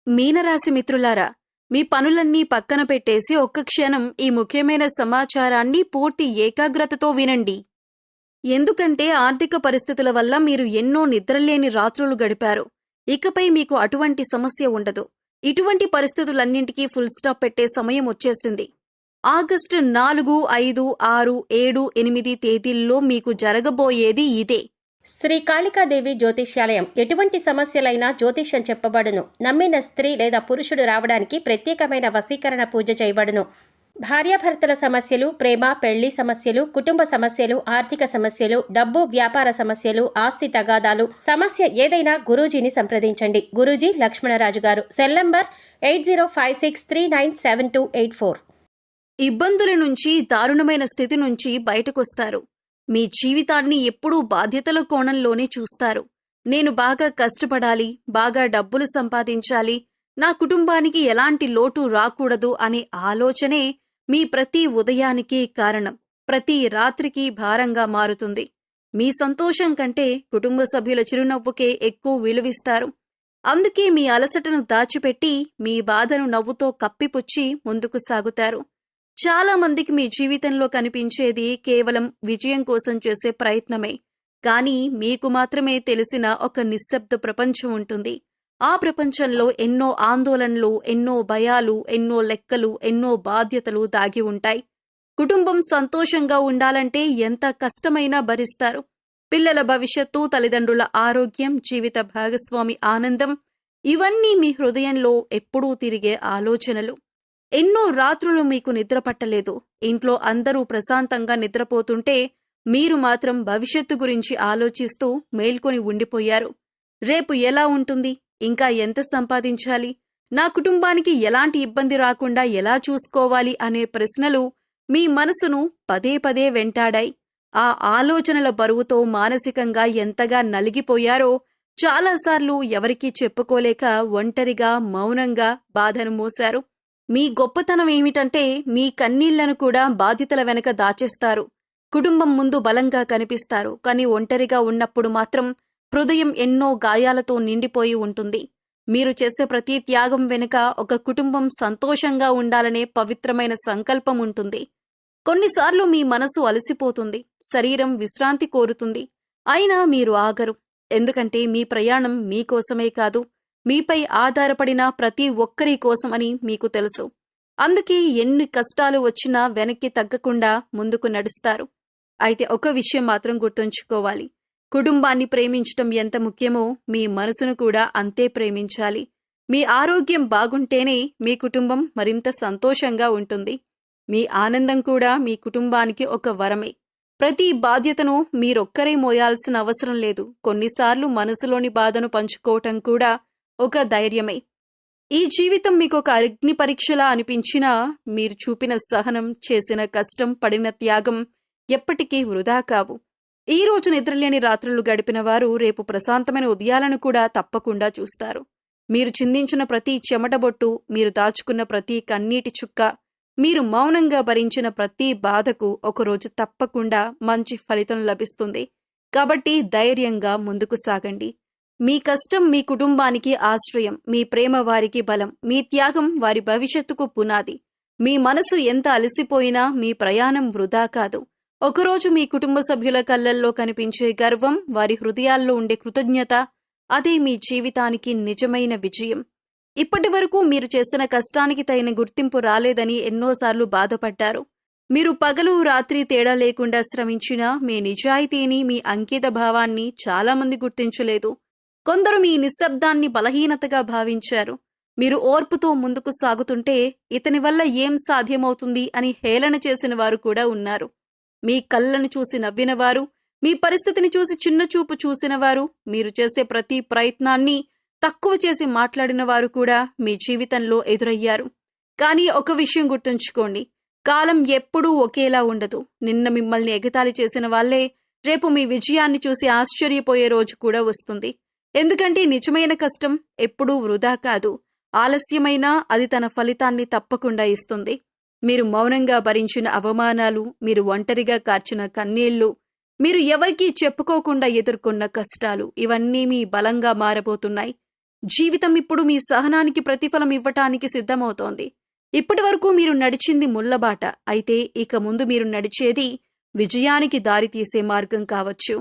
మీనరాశి మిత్రులారా, మీ పనులన్నీ పక్కన పెట్టేసి ఒక్క క్షణం ఈ ముఖ్యమైన సమాచారాన్ని పూర్తి ఏకాగ్రతతో వినండి. ఎందుకంటే ఆర్థిక పరిస్థితుల వల్ల మీరు ఎన్నో నిద్రలేని రాత్రులు గడిపారు. ఇకపై మీకు అటువంటి సమస్య ఉండదు. ఇటువంటి పరిస్థితులన్నింటికీ ఫుల్ స్టాప్ పెట్టే సమయం వచ్చేసింది. ఆగస్టు 4, 5, 6, 7, 8 తేదీల్లో మీకు జరగబోయేది ఇదే. శ్రీ కాళికాదేవి జ్యోతిష్యాలయం. ఎటువంటి సమస్యలైనా జ్యోతిష్యం చెప్పబడును. నమ్మిన స్త్రీ లేదా పురుషుడు రావడానికి ప్రత్యేకమైన వశీకరణ పూజ చేయబడును. భార్యాభర్తల సమస్యలు, ప్రేమ పెళ్లి సమస్యలు, కుటుంబ సమస్యలు, ఆర్థిక సమస్యలు, డబ్బు వ్యాపార సమస్యలు, ఆస్తి తగాదాలు, సమస్య ఏదైనా గురూజీని సంప్రదించండి. గురూజీ లక్ష్మణరాజు గారు. Cell number 8056397284. ఇబ్బందుల నుంచి, దారుణమైన స్థితి నుంచి బయటకొస్తారు. మీ జీవితాన్ని ఎప్పుడూ బాధ్యతల కోణంలోనే చూస్తారు. నేను బాగా కష్టపడాలి, బాగా డబ్బులు సంపాదించాలి, నా కుటుంబానికి ఎలాంటి లోటు రాకూడదు అనే ఆలోచనే మీ ప్రతి ఉదయానికి కారణం. ప్రతి రాత్రికి భారంగా మారుతుంది. మీ సంతోషం కంటే కుటుంబ సభ్యుల చిరునవ్వుకే ఎక్కువ విలువిస్తారు. అందుకే మీ అలసటను దాచిపెట్టి మీ బాధను నవ్వుతో కప్పిపుచ్చి ముందుకు సాగుతారు. చాలా మందికి మీ జీవితంలో కనిపించేది కేవలం విజయం కోసం చేసే ప్రయత్నమే. కానీ మీకు మాత్రమే తెలిసిన ఒక నిశ్శబ్ద ప్రపంచం ఉంటుంది. ఆ ప్రపంచంలో ఎన్నో ఆందోళనలు, ఎన్నో భయాలు, ఎన్నో లెక్కలు, ఎన్నో బాధ్యతలు దాగి ఉంటాయి. కుటుంబం సంతోషంగా ఉండాలంటే ఎంత కష్టమైనా భరిస్తారు. పిల్లల భవిష్యత్తు, తల్లిదండ్రుల ఆరోగ్యం, జీవిత భాగస్వామి ఆనందం, ఇవన్నీ మీ హృదయంలో ఎప్పుడూ తిరిగే ఆలోచనలు. ఎన్నో రాత్రులు మీకు నిద్ర పట్టలేదు. ఇంట్లో అందరూ ప్రశాంతంగా నిద్రపోతుంటే మీరు మాత్రం భవిష్యత్తు గురించి ఆలోచిస్తూ మేల్కొని ఉండిపోయారు. రేపు ఎలా ఉంటుంది? ఇంకా ఎంత సంపాదించాలి? నా కుటుంబానికి ఎలాంటి ఇబ్బంది రాకుండా ఎలా చూసుకోవాలి అనే ప్రశ్నలు మీ మనసును పదే పదే వెంటాడాయి. ఆ ఆలోచనల బరువుతో మానసికంగా ఎంతగా నలిగిపోయారో చాలాసార్లు ఎవరికీ చెప్పుకోలేక ఒంటరిగా, మౌనంగా బాధను మోశారు. మీ గొప్పతనం ఏమిటంటే మీ కన్నీళ్లను కూడా బాధ్యతల వెనక దాచేస్తారు. కుటుంబం ముందు బలంగా కనిపిస్తారు. కానీ ఒంటరిగా ఉన్నప్పుడు మాత్రం హృదయం ఎన్నో గాయాలతో నిండిపోయి ఉంటుంది. మీరు చేసే ప్రతి త్యాగం వెనుక ఒక కుటుంబం సంతోషంగా ఉండాలనే పవిత్రమైన సంకల్పం ఉంటుంది. కొన్నిసార్లు మీ మనసు అలసిపోతుంది, శరీరం విశ్రాంతి కోరుతుంది. అయినా మీరు ఆగరు. ఎందుకంటే మీ ప్రయాణం మీకోసమే కాదు, మీపై ఆధారపడిన ప్రతి ఒక్కరి కోసం అని మీకు తెలుసు. అందుకే ఎన్ని కష్టాలు వచ్చినా వెనక్కి తగ్గకుండా ముందుకు నడుస్తారు. అయితే ఒక విషయం మాత్రం గుర్తుంచుకోవాలి. కుటుంబాన్ని ప్రేమించటం ఎంత ముఖ్యమో మీ మనసును కూడా అంతే ప్రేమించాలి. మీ ఆరోగ్యం బాగుంటేనే మీ కుటుంబం మరింత సంతోషంగా ఉంటుంది. మీ ఆనందం కూడా మీ కుటుంబానికి ఒక వరమే. ప్రతి బాధ్యతను మీరొక్కరే మోయాల్సిన అవసరం లేదు. కొన్నిసార్లు మనసులోని బాధను పంచుకోవటం కూడా ఒక ధైర్యమే. ఈ జీవితం మీకొక అగ్ని పరీక్షలా అనిపించినా మీరు చూపిన సహనం, చేసిన కష్టం, పడిన త్యాగం ఎప్పటికీ వృధా కావు. ఈ రోజు నిద్రలేని రాత్రులు గడిపిన వారు రేపు ప్రశాంతమైన ఉదయాలను కూడా తప్పకుండా చూస్తారు. మీరు చిందించిన ప్రతి చెమటబొట్టు, మీరు దాచుకున్న ప్రతి కన్నీటి చుక్క, మీరు మౌనంగా భరించిన ప్రతి బాధకు ఒకరోజు తప్పకుండా మంచి ఫలితం లభిస్తుంది. కాబట్టి ధైర్యంగా ముందుకు సాగండి. మీ కష్టం మీ కుటుంబానికి ఆశ్రయం, మీ ప్రేమ వారికి బలం, మీ త్యాగం వారి భవిష్యత్తుకు పునాది. మీ మనసు ఎంత అలసిపోయినా మీ ప్రయాణం వృధా కాదు. ఒకరోజు మీ కుటుంబ సభ్యుల కళ్ళల్లో కనిపించే గర్వం, వారి హృదయాల్లో ఉండే కృతజ్ఞత, అదే మీ జీవితానికి నిజమైన విజయం. ఇప్పటి వరకు మీరు చేసిన కష్టానికి తగిన గుర్తింపు రాలేదని ఎన్నోసార్లు బాధపడ్డారు. మీరు పగలు రాత్రి తేడా లేకుండా శ్రమించిన మీ నిజాయితీని, మీ అంకిత భావాన్ని చాలామంది గుర్తించలేదు. కొందరు మీ నిశ్శబ్దాన్ని బలహీనతగా భావించారు. మీరు ఓర్పుతో ముందుకు సాగుతుంటే ఇతని వల్ల ఏం సాధ్యమవుతుంది అని హేళన చేసిన వారు కూడా ఉన్నారు. మీ కళ్ళను చూసి నవ్వినవారు, మీ పరిస్థితిని చూసి చిన్నచూపు చూసినవారు, మీరు చేసే ప్రతి ప్రయత్నాన్ని తక్కువ చేసి మాట్లాడిన వారు కూడా మీ జీవితంలో ఎదురయ్యారు. కానీ ఒక విషయం గుర్తుంచుకోండి, కాలం ఎప్పుడూ ఒకేలా ఉండదు. నిన్న మిమ్మల్ని ఎగతాళి చేసిన వాళ్లే రేపు మీ విజయాన్ని చూసి ఆశ్చర్యపోయే రోజు కూడా వస్తుంది. ఎందుకంటే నిజమైన కష్టం ఎప్పుడూ వృధా కాదు. ఆలస్యమైనా అది తన ఫలితాన్ని తప్పకుండా ఇస్తుంది. మీరు మౌనంగా భరించిన అవమానాలు, మీరు ఒంటరిగా కార్చిన కన్నీళ్లు, మీరు ఎవరికీ చెప్పుకోకుండా ఎదుర్కొన్న కష్టాలు, ఇవన్నీ మీ బలంగా మారబోతున్నాయి. జీవితం ఇప్పుడు మీ సహనానికి ప్రతిఫలం ఇవ్వటానికి సిద్ధమవుతోంది. ఇప్పటి వరకు మీరు నడిచింది ముళ్ళబాట, అయితే ఇక ముందు మీరు నడిచేది విజయానికి దారితీసే మార్గం కావచ్చు.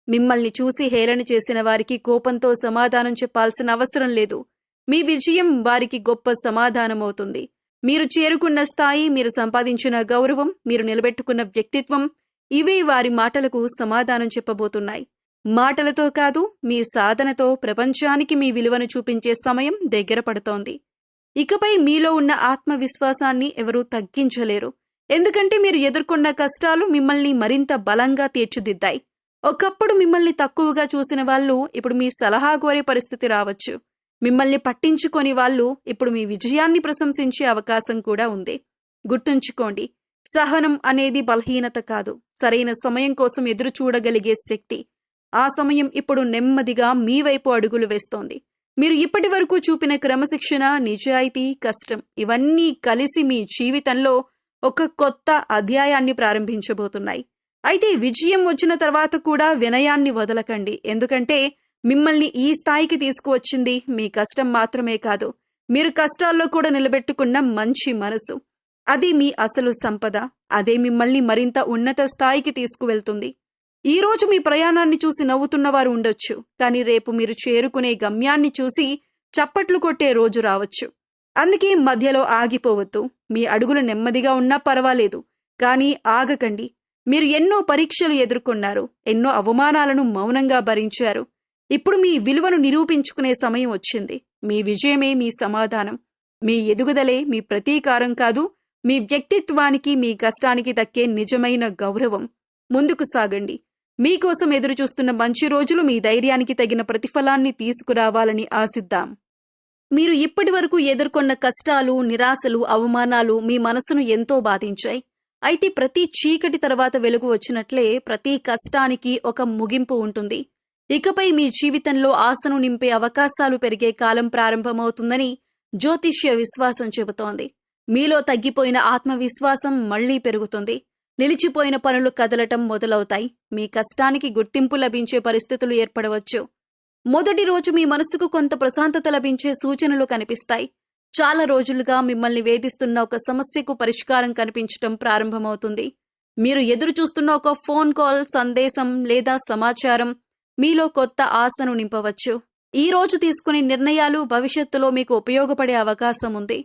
మిమ్మల్ని చూసి హేళన చేసిన వారికి కోపంతో సమాధానం చెప్పాల్సిన అవసరం లేదు. మీ విజయం వారికి గొప్ప సమాధానమవుతుంది. మీరు చేరుకున్న స్థాయి, మీరు సంపాదించిన గౌరవం, మీరు నిలబెట్టుకున్న వ్యక్తిత్వం, ఇవే వారి మాటలకు సమాధానం చెప్పబోతున్నాయి. మాటలతో కాదు, మీ సాధనతో ప్రపంచానికి మీ విలువను చూపించే సమయం దగ్గర పడుతోంది. ఇకపై మీలో ఉన్న ఆత్మవిశ్వాసాన్ని ఎవరూ తగ్గించలేరు. ఎందుకంటే మీరు ఎదుర్కొన్న కష్టాలు మిమ్మల్ని మరింత బలంగా తీర్చిదిద్దాయి. ఒకప్పుడు మిమ్మల్ని తక్కువగా చూసిన వాళ్ళు ఇప్పుడు మీ సలహా కోరే పరిస్థితి రావచ్చు. మిమ్మల్ని పట్టించుకొని వాళ్ళు ఇప్పుడు మీ విజయాన్ని ప్రశంసించే అవకాశం కూడా ఉంది. గుర్తుంచుకోండి, సహనం అనేది బలహీనత కాదు, సరైన సమయం కోసం ఎదురు చూడగలిగే శక్తి. ఆ సమయం ఇప్పుడు నెమ్మదిగా మీ వైపు అడుగులు వేస్తోంది. మీరు ఇప్పటి వరకు చూపిన క్రమశిక్షణ, నిజాయితీ, కష్టం ఇవన్నీ కలిసి మీ జీవితంలో ఒక కొత్త అధ్యాయాన్ని ప్రారంభించబోతున్నాయి. అయితే విజయం వచ్చిన తర్వాత కూడా వినయాన్ని వదలకండి. ఎందుకంటే మిమ్మల్ని ఈ స్థాయికి తీసుకువచ్చింది మీ కష్టం మాత్రమే కాదు, మీరు కష్టాల్లో కూడా నిలబెట్టుకున్న మంచి మనసు. అది మీ అసలు సంపద. అదే మిమ్మల్ని మరింత ఉన్నత స్థాయికి తీసుకువెళ్తుంది. ఈ రోజు మీ ప్రయాణాన్ని చూసి నవ్వుతున్న వారు ఉండొచ్చు, కానీ రేపు మీరు చేరుకునే గమ్యాన్ని చూసి చప్పట్లు కొట్టే రోజు రావచ్చు. అందుకే మధ్యలో ఆగిపోవద్దు. మీ అడుగులు నెమ్మదిగా ఉన్నా పర్వాలేదు, కానీ ఆగకండి. మీరు ఎన్నో పరీక్షలు ఎదుర్కొన్నారు, ఎన్నో అవమానాలను మౌనంగా భరించారు. ఇప్పుడు మీ విలువను నిరూపించుకునే సమయం వచ్చింది. మీ విజయమే మీ సమాధానం. మీ ఎదుగుదలే మీ ప్రతీకారం కాదు, మీ వ్యక్తిత్వానికి, మీ కష్టానికి దక్కే నిజమైన గౌరవం. ముందుకు సాగండి. మీకోసం ఎదురుచూస్తున్న మంచి రోజులు మీ ధైర్యానికి తగిన ప్రతిఫలాన్ని తీసుకురావాలని ఆశిద్దాం. మీరు ఇప్పటి వరకు ఎదుర్కొన్న కష్టాలు, నిరాశలు, అవమానాలు మీ మనసును ఎంతో బాధించాయి. అయితే ప్రతి చీకటి తర్వాత వెలుగు వచ్చినట్లే ప్రతి కష్టానికి ఒక ముగింపు ఉంటుంది. ఇకపై మీ జీవితంలో ఆశను నింపే అవకాశాలు పెరిగే కాలం ప్రారంభమవుతుందని జ్యోతిష్య విశ్వాసం చెబుతోంది. మీలో తగ్గిపోయిన ఆత్మవిశ్వాసం మళ్లీ పెరుగుతుంది. నిలిచిపోయిన పనులు కదలటం మొదలవుతాయి. మీ కష్టానికి గుర్తింపు లభించే పరిస్థితులు ఏర్పడవచ్చు. మొదటి రోజు మీ మనసుకు కొంత ప్రశాంతత లభించే సూచనలు కనిపిస్తాయి. చాలా రోజులుగా మిమ్మల్ని వేధిస్తున్న ఒక సమస్యకు పరిష్కారం కనిపించటం ప్రారంభమవుతుంది. మీరు ఎదురు చూస్తున్న ఒక ఫోన్ కాల్, సందేశం లేదా సమాచారం మీలో కొత్త ఆశను నింపవచ్చు. ఈ రోజు తీసుకునే నిర్ణయాలు భవిష్యత్తులో మీకు ఉపయోగపడే అవకాశం ఉంది.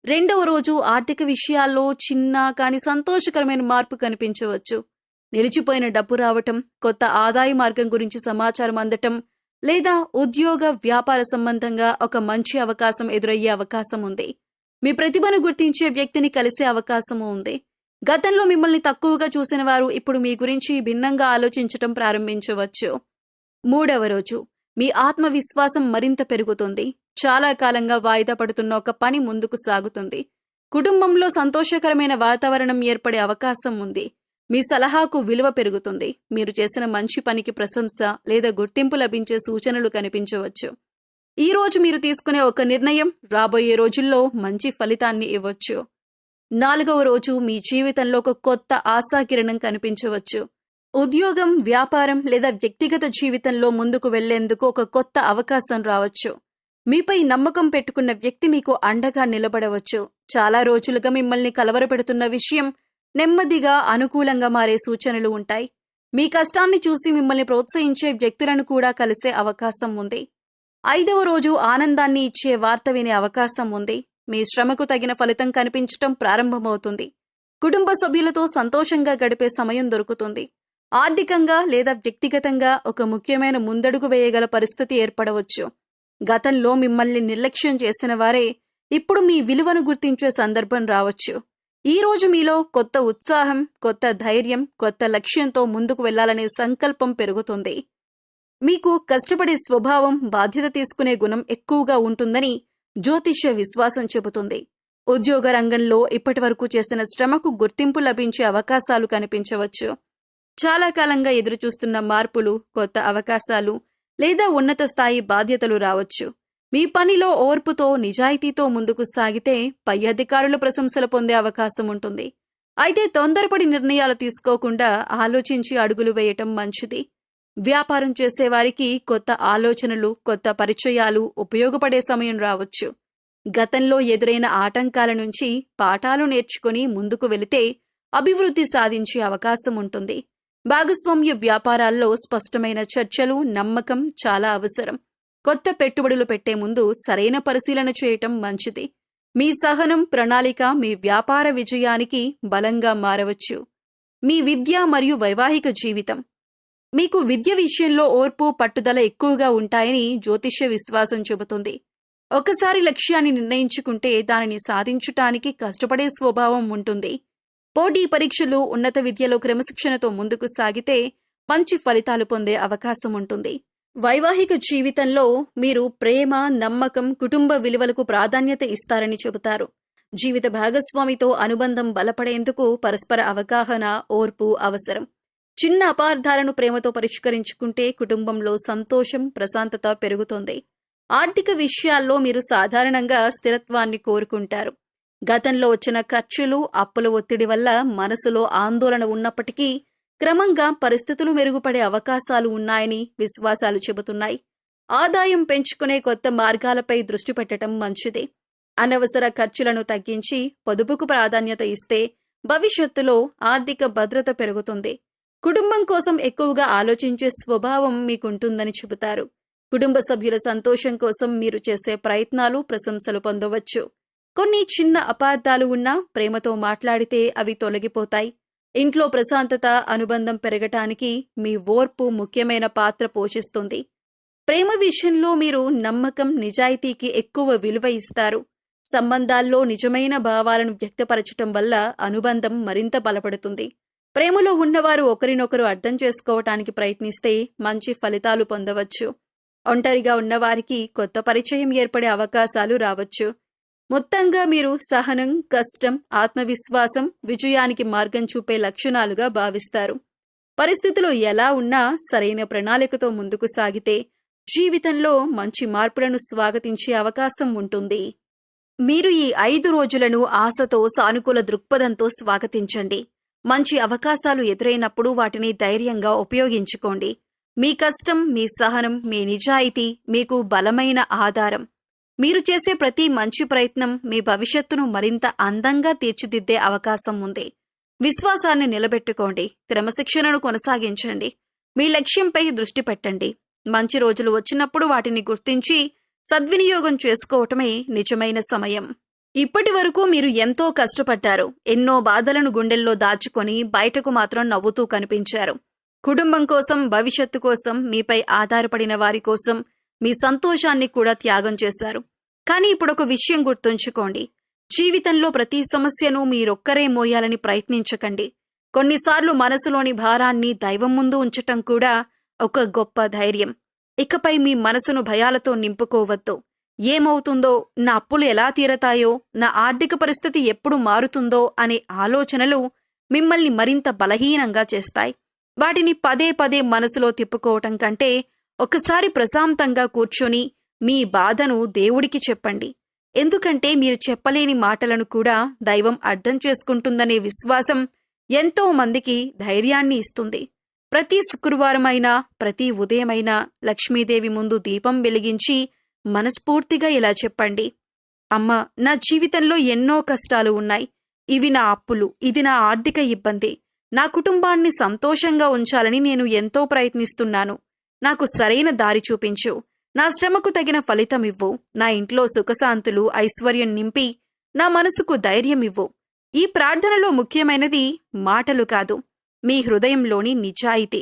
రెండవ రోజు ఆర్థిక విషయాల్లో చిన్న కానీ సంతోషకరమైన మార్పు కనిపించవచ్చు. నిలిచిపోయిన డబ్బు రావటం, కొత్త ఆదాయ మార్గం గురించి సమాచారం అందటం, లేదా ఉద్యోగ, వ్యాపార సంబంధంగా ఒక మంచి అవకాశం ఎదురయ్యే అవకాశం ఉంది. మీ ప్రతిభను గుర్తించే వ్యక్తిని కలిసే అవకాశము ఉంది. గతంలో మిమ్మల్ని తక్కువగా చూసిన వారు ఇప్పుడు మీ గురించి భిన్నంగా ఆలోచించటం ప్రారంభించవచ్చు. మూడవ రోజు మీ ఆత్మవిశ్వాసం మరింత పెరుగుతుంది. చాలా కాలంగా వాయిదా పడుతున్న ఒక పని ముందుకు సాగుతుంది. కుటుంబంలో సంతోషకరమైన వాతావరణం ఏర్పడే అవకాశం ఉంది. మీ సలహాకు విలువ పెరుగుతుంది. మీరు చేసిన మంచి పనికి ప్రశంస లేదా గుర్తింపు లభించే సూచనలు కనిపించవచ్చు. ఈ రోజు మీరు తీసుకునే ఒక నిర్ణయం రాబోయే రోజుల్లో మంచి ఫలితాన్ని ఇవ్వచ్చు. నాలుగవ రోజు మీ జీవితంలో ఒక కొత్త ఆశాకిరణం కనిపించవచ్చు. ఉద్యోగం, వ్యాపారం లేదా వ్యక్తిగత జీవితంలో ముందుకు వెళ్లేందుకు ఒక కొత్త అవకాశం రావచ్చు. మీపై నమ్మకం పెట్టుకున్న వ్యక్తి మీకు అండగా నిలబడవచ్చు. చాలా రోజులుగా మిమ్మల్ని కలవరపెడుతున్న విషయం నెమ్మదిగా అనుకూలంగా మారే సూచనలు ఉంటాయి. మీ కష్టాన్ని చూసి మిమ్మల్ని ప్రోత్సహించే వ్యక్తులను కూడా కలిసే అవకాశం ఉంది. ఐదవ రోజు ఆనందాన్ని ఇచ్చే వార్త వినే అవకాశం ఉంది. మీ శ్రమకు తగిన ఫలితం కనిపించటం ప్రారంభమవుతుంది. కుటుంబ సభ్యులతో సంతోషంగా గడిపే సమయం దొరుకుతుంది. ఆర్థికంగా లేదా వ్యక్తిగతంగా ఒక ముఖ్యమైన ముందడుగు వేయగల పరిస్థితి ఏర్పడవచ్చు. గతంలో మిమ్మల్ని నిర్లక్ష్యం చేసిన వారే ఇప్పుడు మీ విలువను గుర్తించే సందర్భం రావచ్చు. ఈ రోజు మీలో కొత్త ఉత్సాహం, కొత్త ధైర్యం, కొత్త లక్ష్యంతో ముందుకు వెళ్లాలనే సంకల్పం పెరుగుతుంది. మీకు కష్టపడే స్వభావం, బాధ్యత తీసుకునే గుణం ఎక్కువగా ఉంటుందని జ్యోతిష్య విశ్వాసం చెబుతుంది. ఉద్యోగ రంగంలో ఇప్పటివరకు చేసిన శ్రమకు గుర్తింపు లభించే అవకాశాలు కనిపించవచ్చు. చాలా కాలంగా ఎదురుచూస్తున్న మార్పులు, కొత్త అవకాశాలు లేదా ఉన్నత స్థాయి బాధ్యతలు రావచ్చు. మీ పనిలో ఓర్పుతో, నిజాయితీతో ముందుకు సాగితే పై అధికారుల ప్రశంసలు పొందే అవకాశం ఉంటుంది. అయితే తొందరపడి నిర్ణయాలు తీసుకోకుండా ఆలోచించి అడుగులు వేయటం మంచిది. వ్యాపారం చేసేవారికి కొత్త ఆలోచనలు, కొత్త పరిచయాలు ఉపయోగపడే సమయం రావచ్చు. గతంలో ఎదురైన ఆటంకాల నుంచి పాఠాలు నేర్చుకుని ముందుకు వెళితే అభివృద్ధి సాధించే అవకాశం ఉంటుంది. భాగస్వామ్య వ్యాపారాల్లో స్పష్టమైన చర్చలు, నమ్మకం చాలా అవసరం. కొత్త పెట్టుబడులు పెట్టే ముందు సరైన పరిశీలన చేయటం మంచిది. మీ సహనం, ప్రణాళిక మీ వ్యాపార విజయానికి బలంగా మారవచ్చు. మీ విద్య మరియు వైవాహిక జీవితం. మీకు విద్య విషయంలో ఓర్పు, పట్టుదల ఎక్కువగా ఉంటాయని జ్యోతిష్య విశ్వాసం చెబుతుంది. ఒకసారి లక్ష్యాన్ని నిర్ణయించుకుంటే దానిని సాధించటానికి కష్టపడే స్వభావం ఉంటుంది. పోటీ పరీక్షలు, ఉన్నత విద్యలో క్రమశిక్షణతో ముందుకు సాగితే మంచి ఫలితాలు పొందే అవకాశం ఉంటుంది. వైవాహిక జీవితంలో మీరు ప్రేమ, నమ్మకం, కుటుంబ విలువలకు ప్రాధాన్యత ఇస్తారని చెబుతారు. జీవిత భాగస్వామితో అనుబంధం బలపడేందుకు పరస్పర అవగాహన, ఓర్పు అవసరం. చిన్న అపార్థాలను ప్రేమతో పరిష్కరించుకుంటే కుటుంబంలో సంతోషం, ప్రశాంతత పెరుగుతుంది. ఆర్థిక విషయాల్లో మీరు సాధారణంగా స్థిరత్వాన్ని కోరుకుంటారు. గతంలో వచ్చిన ఖర్చులు, అప్పుల ఒత్తిడి వల్ల మనసులో ఆందోళన ఉన్నప్పటికీ క్రమంగా పరిస్థితులు మెరుగుపడే అవకాశాలు ఉన్నాయని విశ్వాసాలు చెబుతున్నాయి. ఆదాయం పెంచుకునే కొత్త మార్గాలపై దృష్టి పెట్టడం మంచిది. అనవసర ఖర్చులను తగ్గించి పొదుపుకు ప్రాధాన్యత ఇస్తే భవిష్యత్తులో ఆర్థిక భద్రత పెరుగుతుంది. కుటుంబం కోసం ఎక్కువగా ఆలోచించే స్వభావం మీకుంటుందని చెబుతారు. కుటుంబ సభ్యుల సంతోషం కోసం మీరు చేసే ప్రయత్నాలు ప్రశంసలు పొందవచ్చు. కొన్ని చిన్న అపార్థాలు ఉన్నా ప్రేమతో మాట్లాడితే అవి తొలగిపోతాయి. ఇంట్లో ప్రశాంతత, అనుబంధం పెరగటానికి మీ ఓర్పు ముఖ్యమైన పాత్ర పోషిస్తుంది. ప్రేమ విషయంలో మీరు నమ్మకం, నిజాయితీకి ఎక్కువ విలువ ఇస్తారు. సంబంధాల్లో నిజమైన భావాలను వ్యక్తపరచటం వల్ల అనుబంధం మరింత బలపడుతుంది. ప్రేమలో ఉన్నవారు ఒకరినొకరు అర్థం చేసుకోవటానికి ప్రయత్నిస్తే మంచి ఫలితాలు పొందవచ్చు. ఒంటరిగా ఉన్నవారికి కొత్త పరిచయం ఏర్పడే అవకాశాలు రావచ్చు. మొత్తంగా మీరు సహనం, కష్టం, ఆత్మవిశ్వాసం విజయానికి మార్గం చూపే లక్షణాలుగా భావిస్తారు. పరిస్థితులు ఎలా ఉన్నా సరైన ప్రణాళికతో ముందుకు సాగితే జీవితంలో మంచి మార్పులను స్వాగతించే అవకాశం ఉంటుంది. మీరు ఈ 5 రోజులను ఆశతో, సానుకూల దృక్పథంతో స్వాగతించండి. మంచి అవకాశాలు ఎదురైనప్పుడు వాటిని ధైర్యంగా ఉపయోగించుకోండి. మీ కష్టం, మీ సహనం, మీ నిజాయితీ మీకు బలమైన ఆధారం. మీరు చేసే ప్రతి మంచి ప్రయత్నం మీ భవిష్యత్తును మరింత అందంగా తీర్చిదిద్దే అవకాశం ఉంది. విశ్వాసాన్ని నిలబెట్టుకోండి. క్రమశిక్షణను కొనసాగించండి. మీ లక్ష్యంపై దృష్టి పెట్టండి. మంచి రోజులు వచ్చినప్పుడు వాటిని గుర్తించి సద్వినియోగం చేసుకోవటమే నిజమైన సమయం. ఇప్పటి వరకు మీరు ఎంతో కష్టపడ్డారు. ఎన్నో బాధలను గుండెల్లో దాచుకొని బయటకు మాత్రం నవ్వుతూ కనిపించారు. కుటుంబం కోసం, భవిష్యత్తు కోసం, మీపై ఆధారపడిన వారి కోసం మీ సంతోషాన్ని కూడా త్యాగం చేశారు. కానీ ఇప్పుడొక విషయం గుర్తుంచుకోండి. జీవితంలో ప్రతి సమస్యను మీరొక్కరే మోయాలని ప్రయత్నించకండి. కొన్నిసార్లు మనసులోని భారాన్ని దైవం ముందు ఉంచటం కూడా ఒక గొప్ప ధైర్యం. ఇకపై మీ మనసును భయాలతో నింపుకోవద్దు. ఏమవుతుందో, నా అప్పులు ఎలా తీరతాయో, నా ఆర్థిక పరిస్థితి ఎప్పుడు మారుతుందో అనే ఆలోచనలు మిమ్మల్ని మరింత బలహీనంగా చేస్తాయి. వాటిని పదే పదే మనసులో తిప్పుకోవటం కంటే ఒకసారి ప్రశాంతంగా కూర్చొని మీ బాధను దేవుడికి చెప్పండి. ఎందుకంటే మీరు చెప్పలేని మాటలను కూడా దైవం అర్థం చేసుకుంటుందనే విశ్వాసం ఎంతో మందికి ధైర్యాన్ని ఇస్తుంది. ప్రతి శుక్రవారమైనా, ప్రతి ఉదయమైనా లక్ష్మీదేవి ముందు దీపం వెలిగించి మనస్ఫూర్తిగా ఇలా చెప్పండి: అమ్మా, నా జీవితంలో ఎన్నో కష్టాలు ఉన్నాయి. ఇవి నా అప్పులు, ఇది నా ఆర్థిక ఇబ్బంది. నా కుటుంబాన్ని సంతోషంగా ఉంచాలని నేను ఎంతో ప్రయత్నిస్తున్నాను. నాకు సరైన దారి చూపించు. నా శ్రమకు తగిన ఫలితమివ్వు. నా ఇంట్లో సుఖశాంతులు, ఐశ్వర్యం నింపి నా మనసుకు ధైర్యం ఇవ్వు. ఈ ప్రార్థనలో ముఖ్యమైనది మాటలు కాదు, మీ హృదయంలోని నిజాయితీ.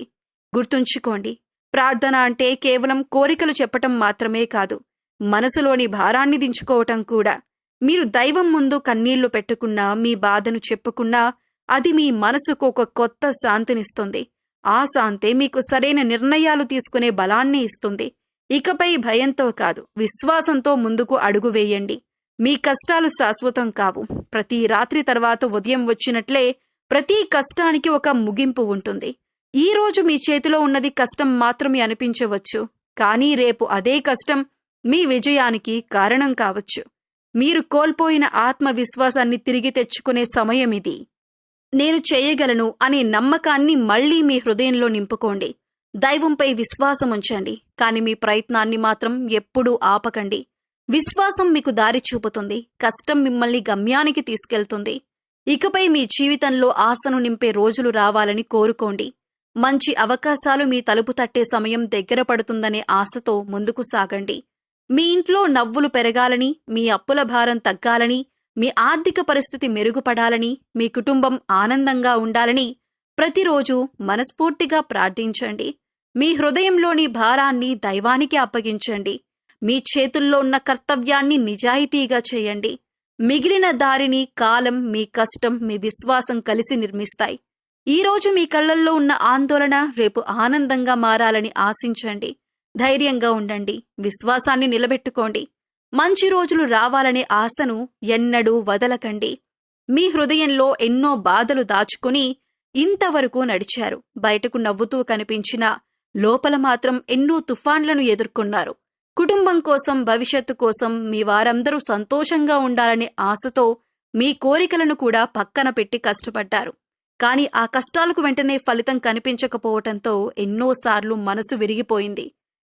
గుర్తుంచుకోండి, ప్రార్థన అంటే కేవలం కోరికలు చెప్పటం మాత్రమే కాదు, మనసులోని భారాన్ని దించుకోవటం కూడా. మీరు దైవం ముందు కన్నీళ్లు పెట్టుకున్నా, మీ బాధను చెప్పుకున్నా అది మీ మనసుకు ఒక కొత్త శాంతినిస్తుంది. ఆ శాంతే మీకు సరైన నిర్ణయాలు తీసుకునే బలాన్ని ఇస్తుంది. ఇకపై భయంతో కాదు, విశ్వాసంతో ముందుకు అడుగు వేయండి. మీ కష్టాలు శాశ్వతం కావు. ప్రతి రాత్రి తర్వాత ఉదయం వచ్చినట్లే ప్రతి కష్టానికి ఒక ముగింపు ఉంటుంది. ఈ రోజు మీ చేతిలో ఉన్నది కష్టం మాత్రమే అనిపించవచ్చు, కానీ రేపు అదే కష్టం మీ విజయానికి కారణం కావచ్చు. మీరు కోల్పోయిన ఆత్మవిశ్వాసాన్ని తిరిగి తెచ్చుకునే సమయం ఇది. నేను చేయగలను అనే నమ్మకాన్ని మళ్లీ మీ హృదయంలో నింపుకోండి. దైవంపై విశ్వాసం ఉంచండి, కానీ మీ ప్రయత్నాన్ని మాత్రం ఎప్పుడూ ఆపకండి. విశ్వాసం మీకు దారి చూపుతుంది, కష్టం మిమ్మల్ని గమ్యానికి తీసుకెళ్తుంది. ఇకపై మీ జీవితంలో ఆశను నింపే రోజులు రావాలని కోరుకోండి. మంచి అవకాశాలు మీ తలుపు తట్టే సమయం దగ్గర పడుతుందనే ఆశతో ముందుకు సాగండి. మీ ఇంట్లో నవ్వులు పెరగాలని, మీ అప్పుల భారం తగ్గాలని, మీ ఆర్థిక పరిస్థితి మెరుగుపడాలని, మీ కుటుంబం ఆనందంగా ఉండాలని ప్రతిరోజు మనస్ఫూర్తిగా ప్రార్థించండి. మీ హృదయంలోని భారాన్ని దైవానికి అప్పగించండి. మీ చేతుల్లో ఉన్న కర్తవ్యాన్ని నిజాయితీగా చేయండి. మిగిలిన దారిని కాలం, మీ కష్టం, మీ విశ్వాసం కలిసి నిర్మిస్తాయి. ఈరోజు మీ కళ్లల్లో ఉన్న ఆందోళన రేపు ఆనందంగా మారాలని ఆశించండి. ధైర్యంగా ఉండండి, విశ్వాసాన్ని నిలబెట్టుకోండి. మంచి రోజులు రావాలనే ఆశను ఎన్నడూ వదలకండి. మీ హృదయంలో ఎన్నో బాధలు దాచుకుని ఇంతవరకు నడిచారు. బయటకు నవ్వుతూ కనిపించినా లోపల మాత్రం ఎన్నో తుఫాన్లను ఎదుర్కొన్నారు. కుటుంబం కోసం, భవిష్యత్తు కోసం మీ వారందరూ సంతోషంగా ఉండాలనే ఆశతో మీ కోరికలను కూడా పక్కన పెట్టి కష్టపడ్డారు. కానీ ఆ కష్టాలకు వెంటనే ఫలితం కనిపించకపోవటంతో ఎన్నోసార్లు మనసు విరిగిపోయింది.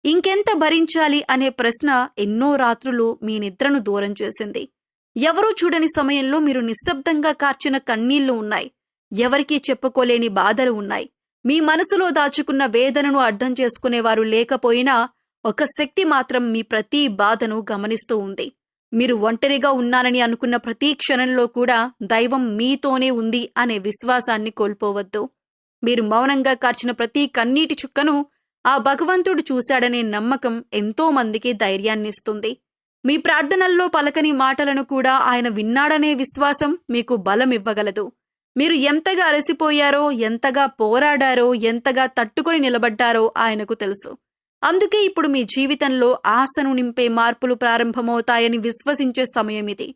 ఇంకెంత భరించాలి అనే ప్రశ్న ఎన్నో రాత్రులు మీ నిద్రను దూరం చేసింది. ఎవరూ చూడని సమయంలో మీరు నిశ్శబ్దంగా కార్చిన కన్నీళ్లు ఉన్నాయి. ఎవరికీ చెప్పుకోలేని బాధలు ఉన్నాయి. మీ మనసులో దాచుకున్న వేదనను అర్థం చేసుకునేవారు లేకపోయినా ఒక శక్తి మాత్రం మీ ప్రతి బాధను గమనిస్తూ ఉంది. మీరు ఒంటరిగా ఉన్నానని అనుకున్న ప్రతి క్షణంలో కూడా దైవం మీతోనే ఉంది అనే విశ్వాసాన్ని కోల్పోవద్దు. మీరు మౌనంగా కార్చిన ప్రతి కన్నీటి చుక్కను ఆ భగవంతుడు చూశాడనే నమ్మకం ఎంతో మందికి ధైర్యాన్నిస్తుంది. మీ ప్రార్థనల్లో పలకని మాటలను కూడా ఆయన విన్నాడనే విశ్వాసం మీకు బలం ఇవ్వగలదు. మీరు ఎంతగా అలసిపోయారో, ఎంతగా పోరాడారో, ఎంతగా తట్టుకొని నిలబడ్డారో ఆయనకు తెలుసు. అందుకే ఇప్పుడు మీ జీవితంలో ఆశను నింపే మార్పులు ప్రారంభమవుతాయని విశ్వసించే సమయం ఇది.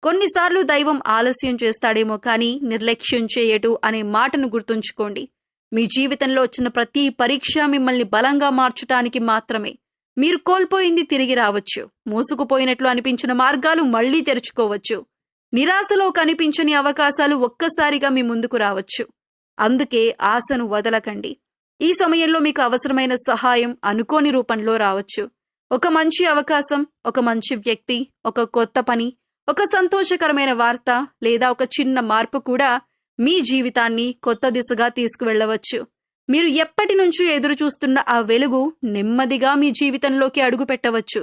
కొన్నిసార్లు దైవం ఆలస్యం చేస్తాడేమో కానీ నిర్లక్ష్యం చేయడు అనే మాటను గుర్తుంచుకోండి. మీ జీవితంలో వచ్చిన ప్రతి పరీక్ష మిమ్మల్ని బలంగా మార్చటానికి మాత్రమే. మీరు కోల్పోయింది తిరిగి రావచ్చు. మూసుకుపోయినట్లు అనిపించిన మార్గాలు మళ్లీ తెరుచుకోవచ్చు. నిరాశలో కనిపించని అవకాశాలు ఒక్కసారిగా మీ ముందుకు రావచ్చు. అందుకే ఆశను వదలకండి. ఈ సమయంలో మీకు అవసరమైన సహాయం అనుకోని రూపంలో రావచ్చు. ఒక మంచి అవకాశం, ఒక మంచి వ్యక్తి, ఒక కొత్త పని, ఒక సంతోషకరమైన వార్త లేదా ఒక చిన్న మార్పు కూడా మీ జీవితాన్ని కొత్త దిశగా తీసుకువెళ్లవచ్చు. మీరు ఎప్పటి నుంచో ఎదురు చూస్తున్న ఆ వెలుగు నెమ్మదిగా మీ జీవితంలోకి అడుగుపెట్టవచ్చు.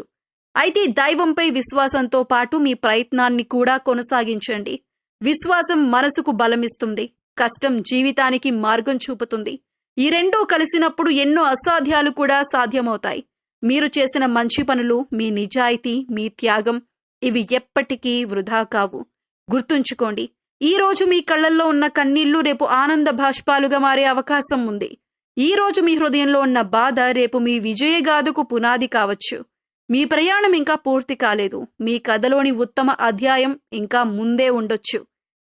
అయితే దైవంపై విశ్వాసంతో పాటు మీ ప్రయత్నాన్ని కూడా కొనసాగించండి. విశ్వాసం మనసుకు బలమిస్తుంది, కష్టం జీవితానికి మార్గం చూపుతుంది. ఈ రెండూ కలిసినప్పుడు ఎన్నో అసాధ్యాలు కూడా సాధ్యమవుతాయి. మీరు చేసిన మంచి పనులు, మీ నిజాయితీ, మీ త్యాగం ఇవి ఎప్పటికీ వృధా కావు. గుర్తుంచుకోండి, ఈ రోజు మీ కళ్లల్లో ఉన్న కన్నీళ్లు రేపు ఆనంద బాష్పాలుగా మారే అవకాశం ఉంది. ఈ రోజు మీ హృదయంలో ఉన్న బాధ రేపు మీ విజయగాథకు పునాది కావచ్చు. మీ ప్రయాణం ఇంకా పూర్తి కాలేదు. మీ కథలోని ఉత్తమ అధ్యాయం ఇంకా ముందే ఉండొచ్చు.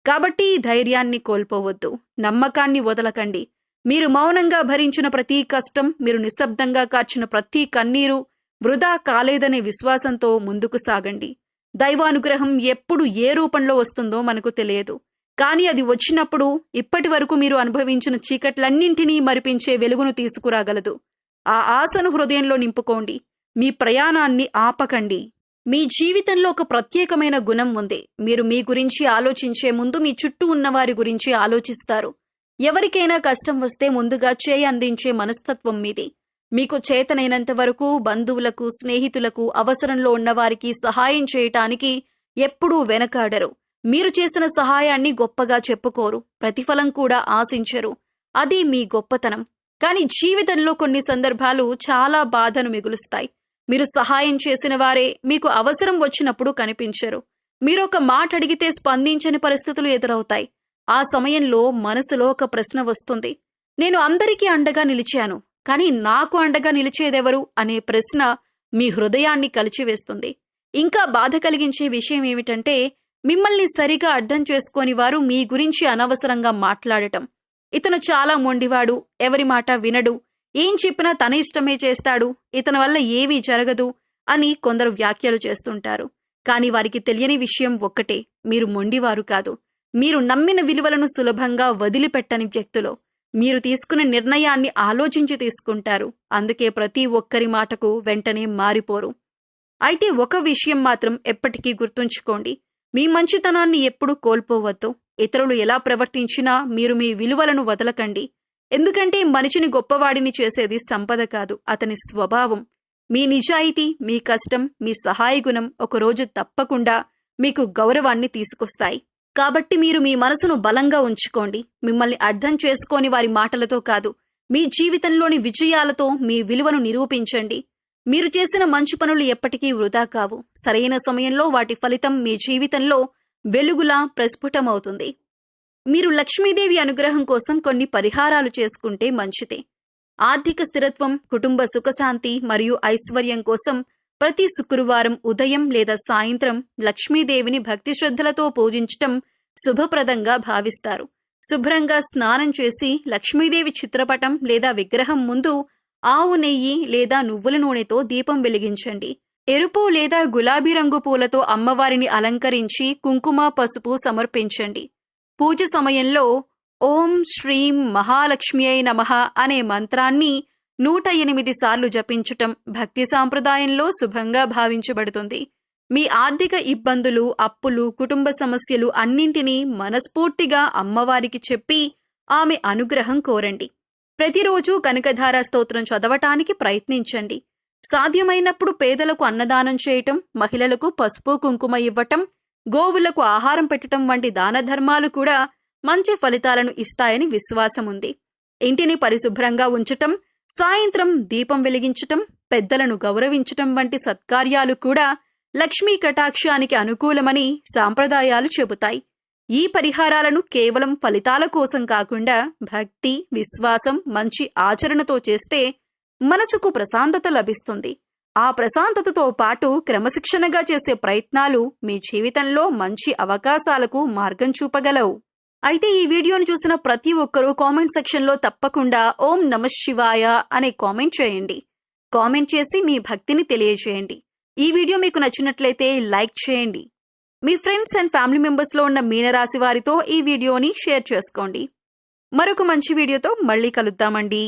కాబట్టి ఈ ధైర్యాన్ని కోల్పోవద్దు, నమ్మకాన్ని వదలకండి. మీరు మౌనంగా భరించిన ప్రతి కష్టం, మీరు నిశ్శబ్దంగా కార్చిన ప్రతి కన్నీరు వృధా కాలేదనే విశ్వాసంతో ముందుకు సాగండి. దైవానుగ్రహం ఎప్పుడు ఏ రూపంలో వస్తుందో మనకు తెలియదు. కానీ అది వచ్చినప్పుడు ఇప్పటి వరకు మీరు అనుభవించిన చీకట్లన్నింటినీ మరిపించే వెలుగును తీసుకురాగలదు. ఆ ఆశను హృదయంలో నింపుకోండి. మీ ప్రయాణాన్ని ఆపకండి. మీ జీవితంలో ఒక ప్రత్యేకమైన గుణం ఉంది. మీరు మీ గురించి ఆలోచించే ముందు మీ చుట్టూ ఉన్నవారి గురించి ఆలోచిస్తారు. ఎవరికైనా కష్టం వస్తే ముందుగా చేయి అందించే మనస్తత్వం మీది. మీకు చేతనైనంత వరకు బంధువులకు, స్నేహితులకు, అవసరంలో ఉన్నవారికి సహాయం చేయటానికి ఎప్పుడూ వెనకాడరు. మీరు చేసిన సహాయాన్ని గొప్పగా చెప్పుకోరు, ప్రతిఫలం కూడా ఆశించరు. అది మీ గొప్పతనం. కానీ జీవితంలో కొన్ని సందర్భాలు చాలా బాధను మిగులుస్తాయి. మీరు సహాయం చేసిన వారే మీకు అవసరం వచ్చినప్పుడు కనిపించరు. మీరు ఒక మాట అడిగితే స్పందించని పరిస్థితులు ఎదురవుతాయి. ఆ సమయంలో మనసులో ఒక ప్రశ్న వస్తుంది. నేను అందరికీ అండగా నిలిచాను, కానీ నాకు అండగా నిలిచేదెవరు అనే ప్రశ్న మీ హృదయాన్ని కలిచివేస్తుంది. ఇంకా బాధ కలిగించే విషయం ఏమిటంటే, మిమ్మల్ని సరిగా అర్థం చేసుకోని వారు మీ గురించి అనవసరంగా మాట్లాడటం. ఇతను చాలా మొండివాడు, ఎవరి మాట వినడు, ఏం చెప్పినా తన ఇష్టమే చేస్తాడు, ఇతని వల్ల ఏమీ జరగదు అని కొందరు వ్యాఖ్యలు చేస్తుంటారు. కానీ వారికి తెలియని విషయం ఒక్కటే, మీరు మొండివారు కాదు. మీరు నమ్మిన విలువలను సులభంగా వదిలిపెట్టని వ్యక్తులు. మీరు తీసుకున్న నిర్ణయాన్ని ఆలోచించి తీసుకుంటారు. అందుకే ప్రతి ఒక్కరి మాటకు వెంటనే మారిపోరు. అయితే ఒక విషయం మాత్రం ఎప్పటికీ గుర్తుంచుకోండి. మీ మంచితనాన్ని ఎప్పుడూ కోల్పోవద్దు. ఇతరులు ఎలా ప్రవర్తించినా మీరు మీ విలువలను వదలకండి. ఎందుకంటే మనిషిని గొప్పవాడిని చేసేది సంపద కాదు, అతని స్వభావం. మీ నిజాయితీ, మీ కష్టం, మీ సహాయగుణం ఒకరోజు తప్పకుండా మీకు గౌరవాన్ని తీసుకొస్తాయి. కాబట్టి మీరు మీ మనసును బలంగా ఉంచుకోండి. మిమ్మల్ని అర్థం చేసుకోని వారి మాటలతో కాదు, మీ జీవితంలోని విజయాలతో మీ విలువను నిరూపించండి. మీరు చేసిన మంచి పనులు ఎప్పటికీ వృధా కావు. సరైన సమయంలో వాటి ఫలితం మీ జీవితంలో వెలుగులా ప్రస్ఫుటమవుతుంది. మీరు లక్ష్మీదేవి అనుగ్రహం కోసం కొన్ని పరిహారాలు చేసుకుంటే మంచిదే. ఆర్థిక స్థిరత్వం, కుటుంబ సుఖశాంతి మరియు ఐశ్వర్యం కోసం ప్రతి శుక్రవారం ఉదయం లేదా సాయంత్రం లక్ష్మీదేవిని భక్తి శ్రద్ధలతో పూజించటం శుభప్రదంగా భావిస్తారు. శుభ్రంగా స్నానం చేసి లక్ష్మీదేవి చిత్రపటం లేదా విగ్రహం ముందు ఆవు నెయ్యి లేదా నువ్వుల నూనెతో దీపం వెలిగించండి. ఎరుపు లేదా గులాబీ రంగు పూలతో అమ్మవారిని అలంకరించి కుంకుమ, పసుపు సమర్పించండి. పూజ సమయంలో ఓం శ్రీం మహాలక్ష్మ్యై నమః అనే మంత్రాన్ని 108 సార్లు జపించటం భక్తి సాంప్రదాయంలో శుభంగా భావించబడుతుంది. మీ ఆర్థిక ఇబ్బందులు, అప్పులు, కుటుంబ సమస్యలు అన్నింటినీ మనస్ఫూర్తిగా అమ్మవారికి చెప్పి ఆమె అనుగ్రహం కోరండి. ప్రతిరోజు కనకధార స్తోత్రం చదవటానికి ప్రయత్నించండి. సాధ్యమైనప్పుడు పేదలకు అన్నదానం చేయటం, మహిళలకు పసుపు కుంకుమ ఇవ్వటం, గోవులకు ఆహారం పెట్టటం వంటి దాన ధర్మాలు కూడా మంచి ఫలితాలను ఇస్తాయని విశ్వాసముంది. ఇంటిని పరిశుభ్రంగా ఉంచటం, సాయంత్రం దీపం వెలిగించటం, పెద్దలను గౌరవించటం వంటి సత్కార్యాలు కూడా లక్ష్మీ కటాక్షానికి అనుకూలమని సాంప్రదాయాలు చెబుతాయి. ఈ పరిహారాలను కేవలం ఫలితాల కోసం కాకుండా భక్తి, విశ్వాసం, మంచి ఆచరణతో చేస్తే మనసుకు ప్రశాంతత లభిస్తుంది. ఆ ప్రశాంతతతో పాటు క్రమశిక్షణగా చేసే ప్రయత్నాలు మీ జీవితంలో మంచి అవకాశాలకు మార్గం చూపగలవు. అయితే ఈ వీడియోను చూసిన ప్రతి ఒక్కరూ కామెంట్ సెక్షన్లో తప్పకుండా ఓం నమః శివాయ అనే కామెంట్ చేయండి. కామెంట్ చేసి మీ భక్తిని తెలియజేయండి. ఈ వీడియో మీకు నచ్చినట్లయితే లైక్ చేయండి. మీ ఫ్రెండ్స్ అండ్ ఫ్యామిలీ మెంబర్స్లో ఉన్న మీనరాశి వారితో ఈ వీడియోని షేర్ చేసుకోండి. మరొక మంచి వీడియోతో మళ్ళీ కలుద్దామండి.